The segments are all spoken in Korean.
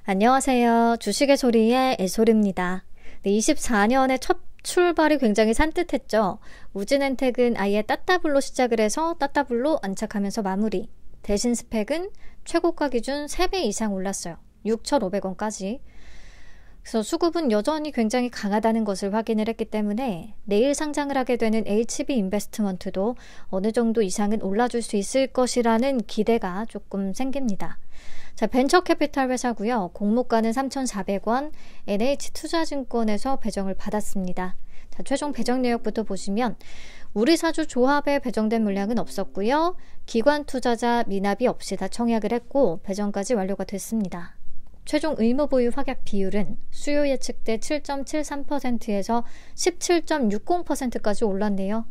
안녕하세요. 주식의 소리의 애소리입니다. 24년의 첫 출발이 굉장히 산뜻했죠. 우진엔텍은 아예 따따블로 시작을 해서 따따블로 안착하면서 마무리. 대신 스펙은 최고가 기준 3배 이상 올랐어요. 6,500원까지. 그래서 수급은 여전히 굉장히 강하다는 것을 확인을 했기 때문에 내일 상장을 하게 되는 HB 인베스트먼트도 어느 정도 이상은 올라줄 수 있을 것이라는 기대가 조금 생깁니다. 자, 벤처캐피탈 회사고요. 공모가는 3,400원, NH투자증권에서 배정을 받았습니다. 자, 최종 배정 내역부터 보시면 우리사주 조합에 배정된 물량은 없었고요. 기관 투자자 미납이 없이 다 청약을 했고 배정까지 완료가 됐습니다. 최종 의무 보유 확약 비율은 수요 예측대 7.73%에서 17.60%까지 올랐네요.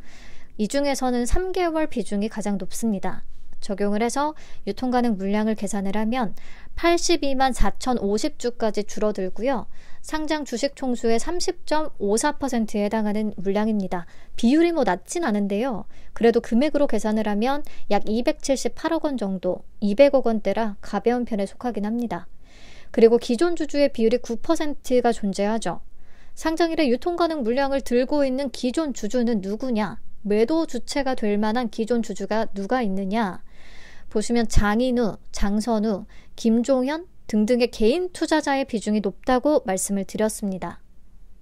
이 중에서는 3개월 비중이 가장 높습니다. 적용을 해서 유통가능 물량을 계산을 하면 82만 4,050주까지 줄어들고요. 상장 주식 총수의 30.54%에 해당하는 물량입니다. 비율이 낮진 않은데요. 그래도 금액으로 계산을 하면 약 278억 원 정도, 200억 원대라 가벼운 편에 속하긴 합니다. 그리고 기존 주주의 비율이 9%가 존재하죠. 상장일에 유통가능 물량을 들고 있는 기존 주주는 누구냐? 매도 주체가 될 만한 기존 주주가 누가 있느냐? 보시면 장인우, 장선우, 김종현 등등의 개인 투자자의 비중이 높다고 말씀을 드렸습니다.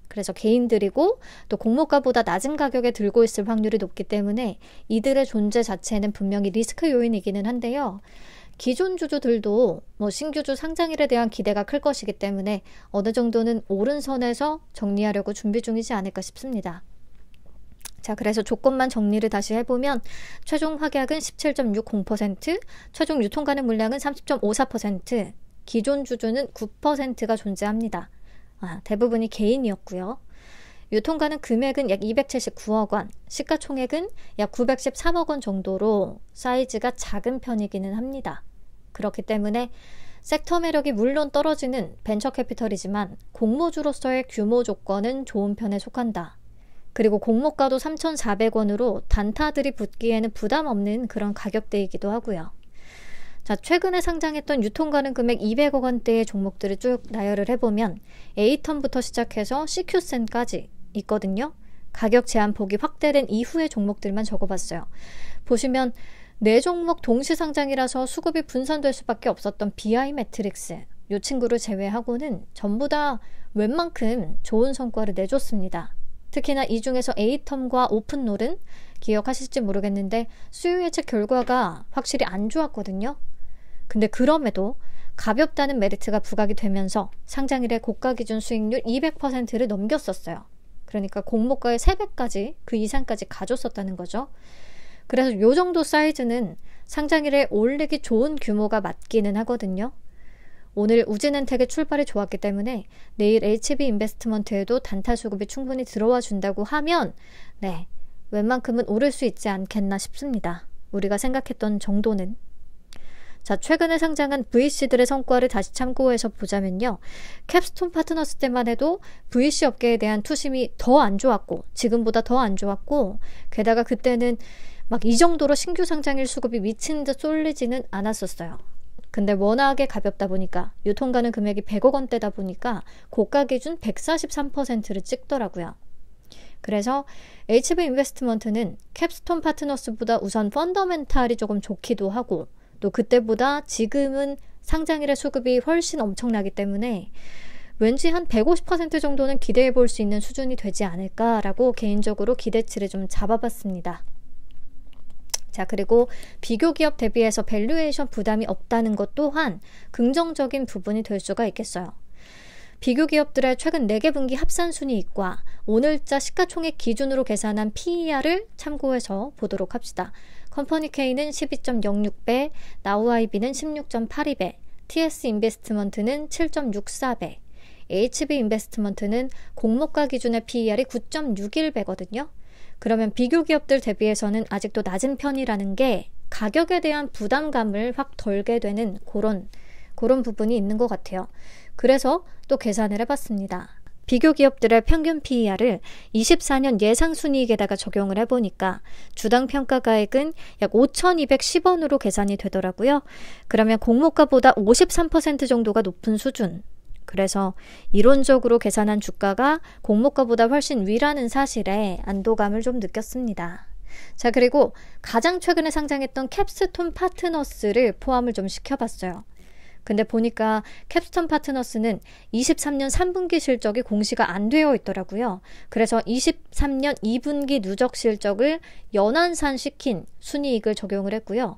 그래서 개인들이고 또 공모가보다 낮은 가격에 들고 있을 확률이 높기 때문에 이들의 존재 자체는 분명히 리스크 요인이기는 한데요. 기존 주주들도 신규주 상장일에 대한 기대가 클 것이기 때문에 어느 정도는 오른선에서 정리하려고 준비 중이지 않을까 싶습니다. 자, 그래서 조건만 정리를 다시 해보면 최종 확약은 17.60%, 최종 유통가능 물량은 30.54%, 기존 주주는 9%가 존재합니다. 대부분이 개인이었고요. 유통가능 금액은 약 279억 원, 시가총액은 약 913억 원 정도로 사이즈가 작은 편이기는 합니다. 그렇기 때문에 섹터 매력이 물론 떨어지는 벤처캐피털이지만 공모주로서의 규모 조건은 좋은 편에 속한다. 그리고 공모가도 3,400원으로 단타들이 붙기에는 부담 없는 그런 가격대이기도 하고요. 자, 최근에 상장했던 유통가능 금액 200억 원대의 종목들을 쭉 나열을 해보면 A텀부터 시작해서 CQ센까지 있거든요. 가격 제한 폭이 확대된 이후의 종목들만 적어봤어요. 보시면 4종목 동시 상장이라서 수급이 분산될 수밖에 없었던 BI 매트릭스, 이 친구를 제외하고는 전부 다 웬만큼 좋은 성과를 내줬습니다. 특히나 이 중에서 A텀과 오픈롤은 기억하실지 모르겠는데 수요 예측 결과가 확실히 안 좋았거든요. 근데 그럼에도 가볍다는 메리트가 부각이 되면서 상장일의 고가 기준 수익률 200%를 넘겼었어요. 그러니까 공모가의 3배까지 그 이상까지 가졌었다는 거죠. 그래서 이 정도 사이즈는 상장일에 올리기 좋은 규모가 맞기는 하거든요. 오늘 우진엔텍의 출발이 좋았기 때문에 내일 HB 인베스트먼트에도 단타 수급이 충분히 들어와 준다고 하면 웬만큼은 오를 수 있지 않겠나 싶습니다. 우리가 생각했던 정도는. 자, 최근에 상장한 VC들의 성과를 다시 참고해서 보자면요. 캡스톤 파트너스 때만 해도 VC 업계에 대한 투심이 더 안 좋았고 지금보다 더 안 좋았고 게다가 그때는 이 정도로 신규 상장일 수급이 미친 듯 쏠리지는 않았었어요. 근데 워낙에 가볍다 보니까 유통가능 금액이 100억 원대다 보니까 고가 기준 143%를 찍더라고요. 그래서 HB 인베스트먼트는 캡스톤 파트너스보다 우선 펀더멘탈이 조금 좋기도 하고 또 그때보다 지금은 상장일의 수급이 훨씬 엄청나기 때문에 왠지 한 150% 정도는 기대해 볼 수 있는 수준이 되지 않을까라고 개인적으로 기대치를 좀 잡아봤습니다. 자, 그리고 비교 기업 대비해서 밸류에이션 부담이 없다는 것 또한 긍정적인 부분이 될 수가 있겠어요. 비교 기업들의 최근 4개 분기 합산 순이익과 오늘자 시가총액 기준으로 계산한 PER을 참고해서 보도록 합시다. 컴퍼니 K는 12.06배, 나우아이비는 16.82배, TS 인베스트먼트는 7.64배, HB 인베스트먼트는 공모가 기준의 PER이 9.61배거든요. 그러면 비교 기업들 대비해서는 아직도 낮은 편이라는 게 가격에 대한 부담감을 확 덜게 되는 그런 부분이 있는 것 같아요. 그래서 또 계산을 해봤습니다. 비교 기업들의 평균 PER을 24년 예상순이익에다가 적용을 해보니까 주당 평가가액은 약 5,210원으로 계산이 되더라고요. 그러면 공모가보다 53% 정도가 높은 수준. 그래서 이론적으로 계산한 주가가 공모가보다 훨씬 위라는 사실에 안도감을 좀 느꼈습니다. 자, 그리고 가장 최근에 상장했던 캡스톤 파트너스를 포함을 좀 시켜봤어요. 근데 보니까 캡스톤 파트너스는 23년 3분기 실적이 공시가 안 되어 있더라고요. 그래서 23년 2분기 누적 실적을 연환산시킨 순이익을 적용을 했고요.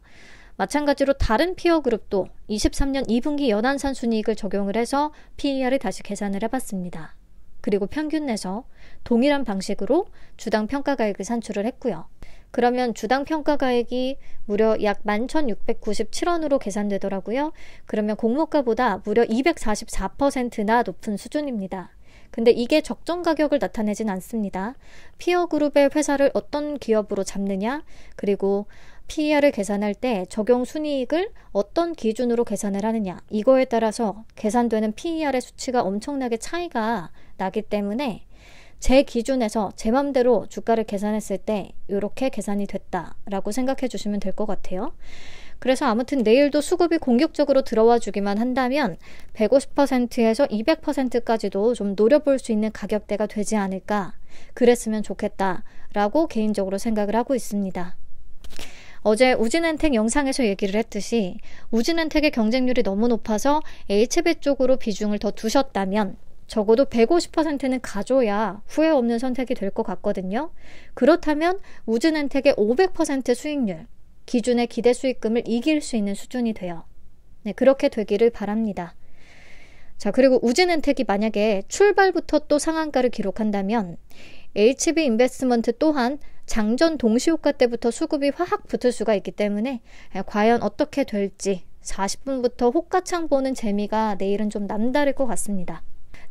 마찬가지로 다른 피어 그룹도 23년 2분기 연환산 순이익을 적용을 해서 PER을 다시 계산을 해봤습니다. 그리고 평균 내서 동일한 방식으로 주당 평가가액을 산출을 했고요. 그러면 주당 평가가액이 무려 약 11,697원으로 계산되더라고요. 그러면 공모가보다 무려 244%나 높은 수준입니다. 근데 이게 적정 가격을 나타내진 않습니다. 피어 그룹의 회사를 어떤 기업으로 잡느냐, 그리고 PER을 계산할 때 적용 순이익을 어떤 기준으로 계산을 하느냐, 이거에 따라서 계산되는 PER의 수치가 엄청나게 차이가 나기 때문에 제 기준에서 제 맘대로 주가를 계산했을 때 이렇게 계산이 됐다라고 생각해 주시면 될 것 같아요. 그래서 아무튼 내일도 수급이 공격적으로 들어와 주기만 한다면 150%에서 200%까지도 좀 노려볼 수 있는 가격대가 되지 않을까, 그랬으면 좋겠다라고 개인적으로 생각을 하고 있습니다. 어제 우진엔텍 영상에서 얘기를 했듯이 우진엔텍의 경쟁률이 너무 높아서 HB 쪽으로 비중을 더 두셨다면 적어도 150%는 가져야 후회 없는 선택이 될 것 같거든요. 그렇다면 우진엔텍의 500% 수익률, 기준의 기대 수익금을 이길 수 있는 수준이 돼요. 네, 그렇게 되기를 바랍니다. 자, 그리고 우진엔텍이 만약에 출발부터 또 상한가를 기록한다면 HB 인베스트먼트 또한 장전 동시효과 때부터 수급이 확 붙을 수가 있기 때문에 과연 어떻게 될지 40분부터 호가창 보는 재미가 내일은 좀 남다를 것 같습니다.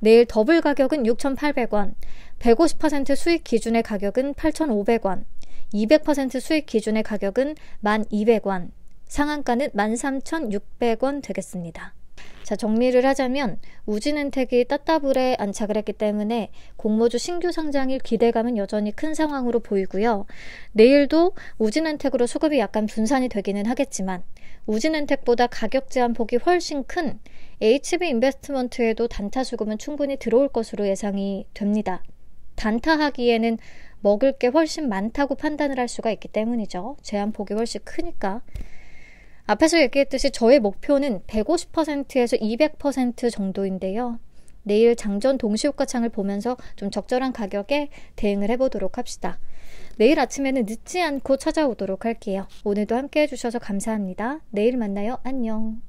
내일 더블 가격은 6,800원, 150% 수익 기준의 가격은 8,500원, 200% 수익 기준의 가격은 1,200원, 상한가는 13,600원 되겠습니다. 자, 정리를 하자면 우진엔텍이 따따블에 안착을 했기 때문에 공모주 신규 상장일 기대감은 여전히 큰 상황으로 보이고요. 내일도 우진엔텍으로 수급이 약간 분산이 되기는 하겠지만 우진엔텍보다 가격 제한폭이 훨씬 큰 HB 인베스트먼트에도 단타 수급은 충분히 들어올 것으로 예상이 됩니다. 단타하기에는 먹을 게 훨씬 많다고 판단을 할 수가 있기 때문이죠. 제한폭이 훨씬 크니까. 앞에서 얘기했듯이 저의 목표는 150%에서 200% 정도인데요. 내일 장전 동시효과창을 보면서 좀 적절한 가격에 대응을 해보도록 합시다. 내일 아침에는 늦지 않고 찾아오도록 할게요. 오늘도 함께 해주셔서 감사합니다. 내일 만나요. 안녕.